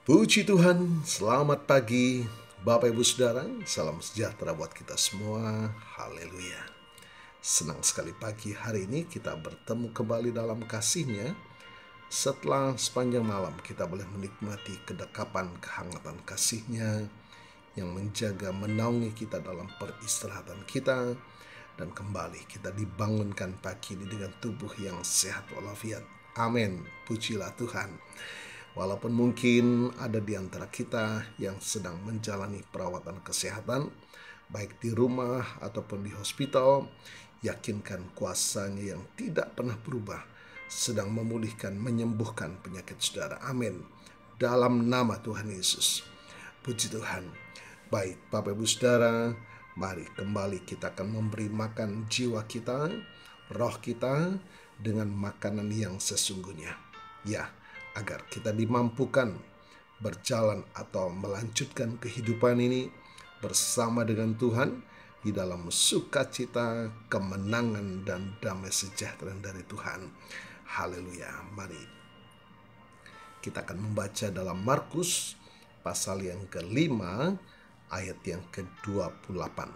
Puji Tuhan, selamat pagi Bapak Ibu Saudara, salam sejahtera buat kita semua, haleluya. Senang sekali pagi hari ini kita bertemu kembali dalam kasih-Nya. Setelah sepanjang malam kita boleh menikmati kedekapan kehangatan kasih-Nya yang menjaga menaungi kita dalam peristirahatan kita. Dan kembali kita dibangunkan pagi ini dengan tubuh yang sehat walafiat. Amin, pujilah Tuhan. Walaupun mungkin ada di antara kita yang sedang menjalani perawatan kesehatan, baik di rumah ataupun di hospital, yakinkan kuasa-Nya yang tidak pernah berubah, sedang memulihkan, menyembuhkan penyakit saudara. Amin. Dalam nama Tuhan Yesus. Puji Tuhan. Baik, Bapak Ibu Saudara, mari kembali kita akan memberi makan jiwa kita, roh kita, dengan makanan yang sesungguhnya. Ya, agar kita dimampukan berjalan atau melanjutkan kehidupan ini bersama dengan Tuhan di dalam sukacita, kemenangan, dan damai sejahtera dari Tuhan. Haleluya. Mari kita akan membaca dalam Markus pasal yang ke-5 ayat yang ke-28.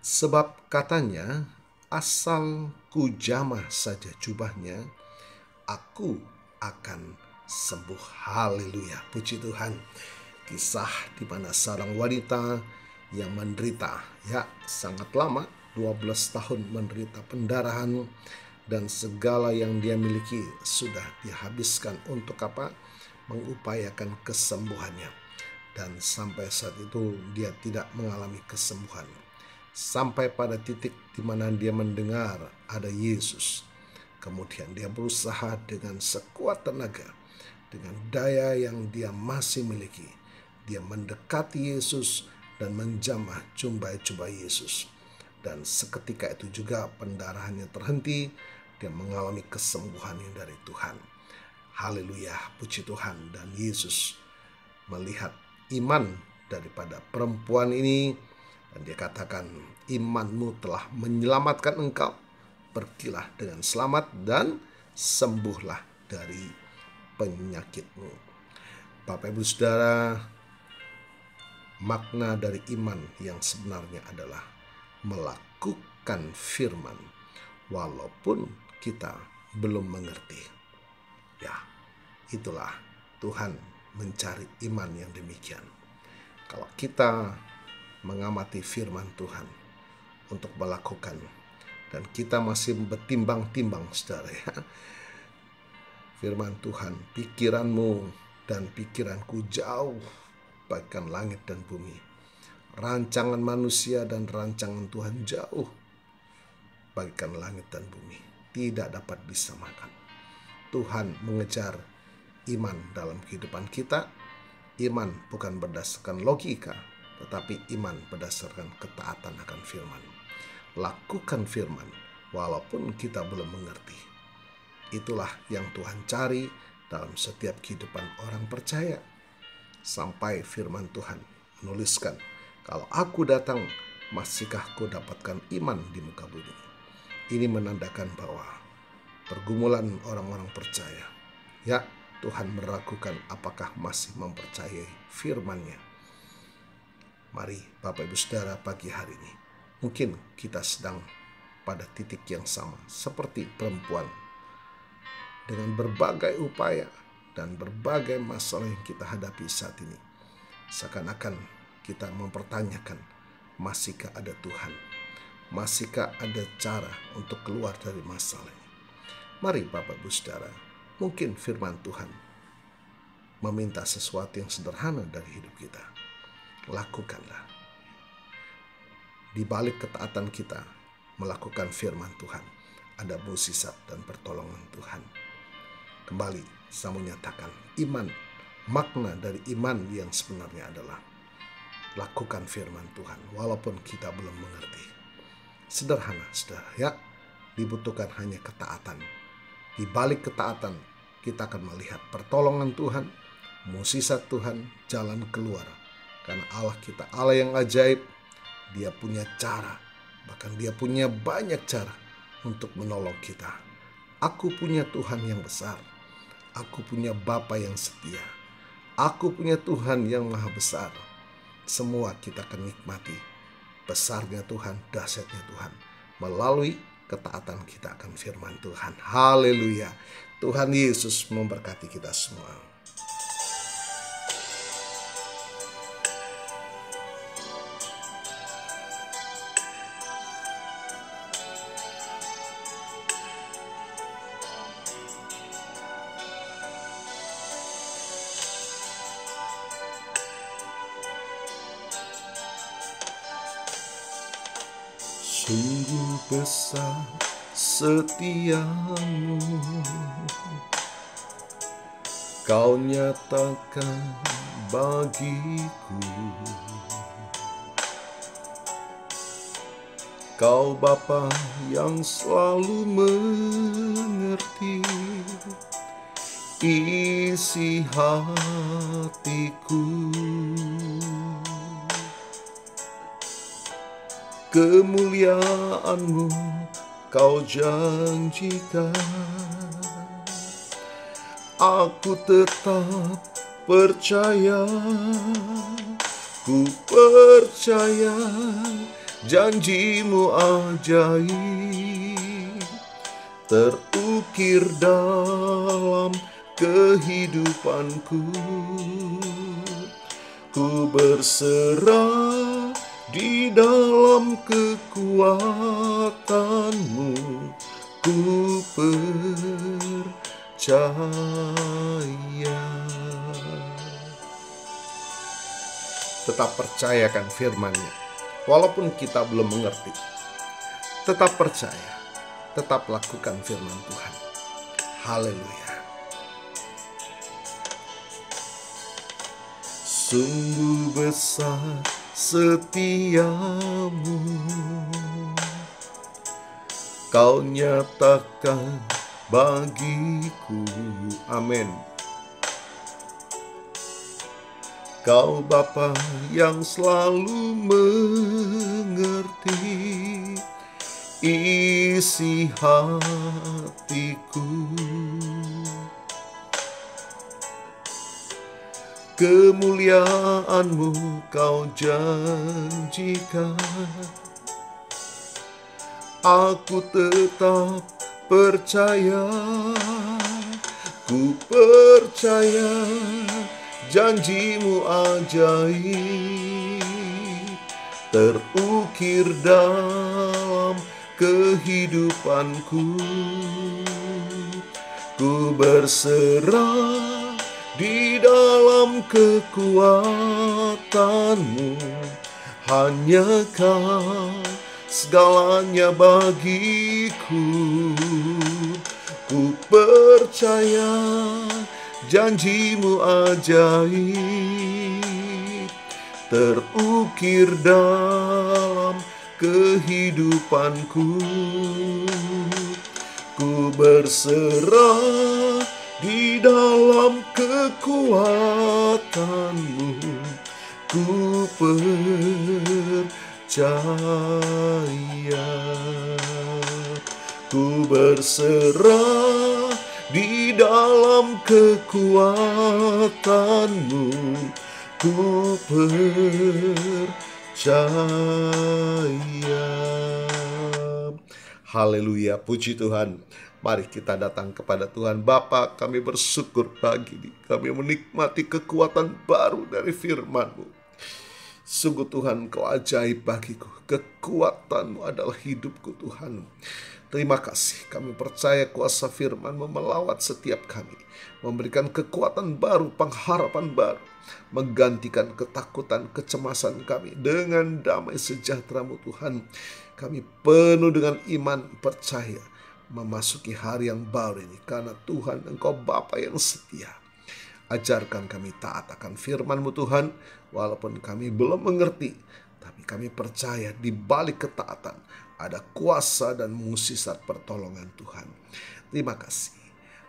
Sebab katanya, asal ku jamah saja jubahnya, aku akan sembuh. Haleluya, puji Tuhan. Kisah di mana seorang wanita yang menderita sangat lama, 12 tahun menderita pendarahan, dan segala yang dia miliki sudah dihabiskan untuk apa? Mengupayakan kesembuhannya. Dan sampai saat itu dia tidak mengalami kesembuhan. Sampai pada titik di mana dia mendengar ada Yesus. Kemudian dia berusaha dengan sekuat tenaga, dengan daya yang dia masih miliki. Dia mendekati Yesus dan menjamah jubah Yesus. Dan seketika itu juga pendarahannya terhenti. Dia mengalami kesembuhan yang dari Tuhan. Haleluya, puji Tuhan. Dan Yesus melihat iman daripada perempuan ini, dan dia katakan, imanmu telah menyelamatkan engkau. Pergilah dengan selamat dan sembuhlah dari penyakitmu. Bapak Ibu Saudara, makna dari iman yang sebenarnya adalah melakukan firman walaupun kita belum mengerti. Ya, itulah Tuhan mencari iman yang demikian. Kalau kita mengamati firman Tuhan untuk melakukan, dan kita masih bertimbang-timbang saudara ya, firman Tuhan, pikiranmu dan pikiranku jauh bagaikan langit dan bumi. Rancangan manusia dan rancangan Tuhan jauh bagaikan langit dan bumi, tidak dapat disamakan. Tuhan mengejar iman dalam kehidupan kita. Iman bukan berdasarkan logika, tetapi iman berdasarkan ketaatan akan firman. Lakukan firman walaupun kita belum mengerti. Itulah yang Tuhan cari dalam setiap kehidupan orang percaya. Sampai firman Tuhan menuliskan, kalau aku datang, masihkah kau dapatkan iman di muka bumi? Ini menandakan bahwa pergumulan orang-orang percaya, ya, Tuhan meragukan apakah masih mempercayai firman-Nya. Mari Bapak Ibu Saudara, pagi hari ini mungkin kita sedang pada titik yang sama seperti perempuan, dengan berbagai upaya dan berbagai masalah yang kita hadapi saat ini. Seakan-akan kita mempertanyakan, masihkah ada Tuhan? Masihkah ada cara untuk keluar dari masalah ini? Mari Bapak Ibu Saudara, mungkin firman Tuhan meminta sesuatu yang sederhana dari hidup kita. Lakukanlah. Di balik ketaatan kita melakukan firman Tuhan, ada mukjizat dan pertolongan Tuhan. Kembali saya menyatakan, iman, makna dari iman yang sebenarnya adalah lakukan firman Tuhan walaupun kita belum mengerti. Sederhana saudara ya, dibutuhkan hanya ketaatan. Di balik ketaatan kita akan melihat pertolongan Tuhan, mukjizat Tuhan, jalan keluar. Karena Allah kita Allah yang ajaib. Dia punya cara, bahkan dia punya banyak cara untuk menolong kita. Aku punya Tuhan yang besar. Aku punya Bapa yang setia. Aku punya Tuhan yang maha besar. Semua kita akan nikmati besarnya Tuhan, dahsyatnya Tuhan melalui ketaatan kita akan firman Tuhan. Haleluya. Tuhan Yesus memberkati kita semua. Sungguh besar setiamu, Kau nyatakan bagiku. Kau Bapa yang selalu mengerti isi hatiku. Kemuliaan-Mu Kau janjikan, aku tetap percaya. Ku percaya janji-Mu ajaib terukir dalam kehidupanku. Ku berserah di dalam kekuatan-Mu, ku percaya. Tetap percayakan firman-Nya, walaupun kita belum mengerti. Tetap percaya, tetap lakukan firman Tuhan. Haleluya. Sungguh besar setiamu, Kau nyatakan bagiku. Amin. Kau Bapa yang selalu mengerti isi hatiku. Kemuliaan-Mu Kau janjikan, aku tetap percaya. Ku percaya janji-Mu ajaib terukir dalam kehidupanku. Ku berserah di dalam kekuatan-Mu, hanya Kau segalanya bagiku. Ku percaya janji-Mu ajaib terukir dalam kehidupanku. Ku berserah di dalam kekuatan-Mu, ku percaya. Ku berserah di dalam kekuatan-Mu, ku percaya. Haleluya, puji Tuhan. Mari kita datang kepada Tuhan. Bapa, kami bersyukur pagi ini. Kami menikmati kekuatan baru dari firman-Mu. Sungguh Tuhan, Kau ajaib bagiku. Kekuatan-Mu adalah hidupku Tuhan. Terima kasih, kami percaya kuasa firman-Mu melawat setiap kami. Memberikan kekuatan baru, pengharapan baru. Menggantikan ketakutan, kecemasan kami dengan damai sejahtera-Mu Tuhan. Kami penuh dengan iman, percaya memasuki hari yang baru ini, karena Tuhan Engkau Bapa yang setia. Ajarkan kami taat akan firman-Mu Tuhan, walaupun kami belum mengerti, tapi kami percaya di balik ketaatan ada kuasa dan mukjizat pertolongan Tuhan. Terima kasih.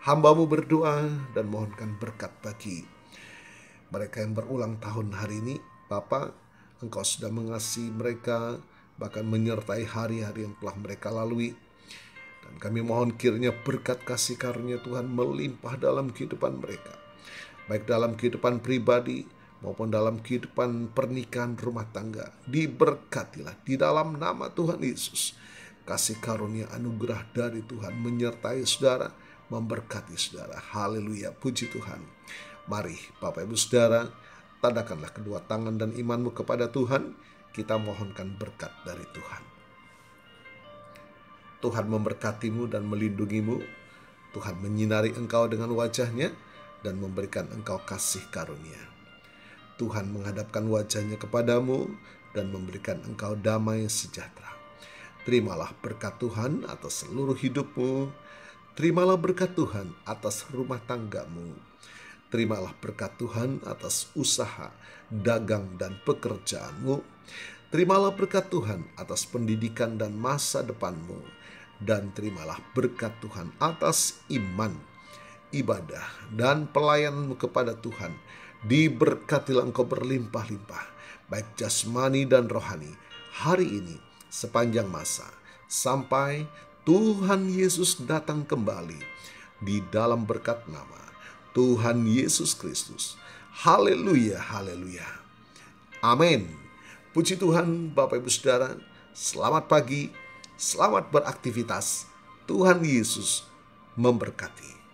Hamba-Mu berdoa dan mohonkan berkat bagi mereka yang berulang tahun hari ini. Bapa, Engkau sudah mengasihi mereka, bahkan menyertai hari-hari yang telah mereka lalui. Dan kami mohon kiranya berkat kasih karunia Tuhan melimpah dalam kehidupan mereka. baik dalam kehidupan pribadi maupun dalam kehidupan pernikahan rumah tangga. Diberkatilah di dalam nama Tuhan Yesus. Kasih karunia anugerah dari Tuhan menyertai saudara, memberkati saudara. Haleluya, puji Tuhan. Mari Bapak Ibu Saudara, tadakanlah kedua tangan dan imanmu kepada Tuhan. Kita mohonkan berkat dari Tuhan. Tuhan memberkatimu dan melindungimu. Tuhan menyinari engkau dengan wajah-Nya dan memberikan engkau kasih karunia. Tuhan menghadapkan wajah-Nya kepadamu dan memberikan engkau damai sejahtera. Terimalah berkat Tuhan atas seluruh hidupmu. Terimalah berkat Tuhan atas rumah tanggamu. Terimalah berkat Tuhan atas usaha, dagang, dan pekerjaanmu. Terimalah berkat Tuhan atas pendidikan dan masa depanmu. Dan terimalah berkat Tuhan atas iman, ibadah, dan pelayananmu kepada Tuhan. Diberkatilah engkau berlimpah-limpah, baik jasmani dan rohani, hari ini sepanjang masa, sampai Tuhan Yesus datang kembali di dalam berkat nama Tuhan Yesus Kristus. Haleluya, haleluya. Amin. Puji Tuhan, Bapak Ibu Saudara. Selamat pagi, selamat beraktivitas. Tuhan Yesus memberkati.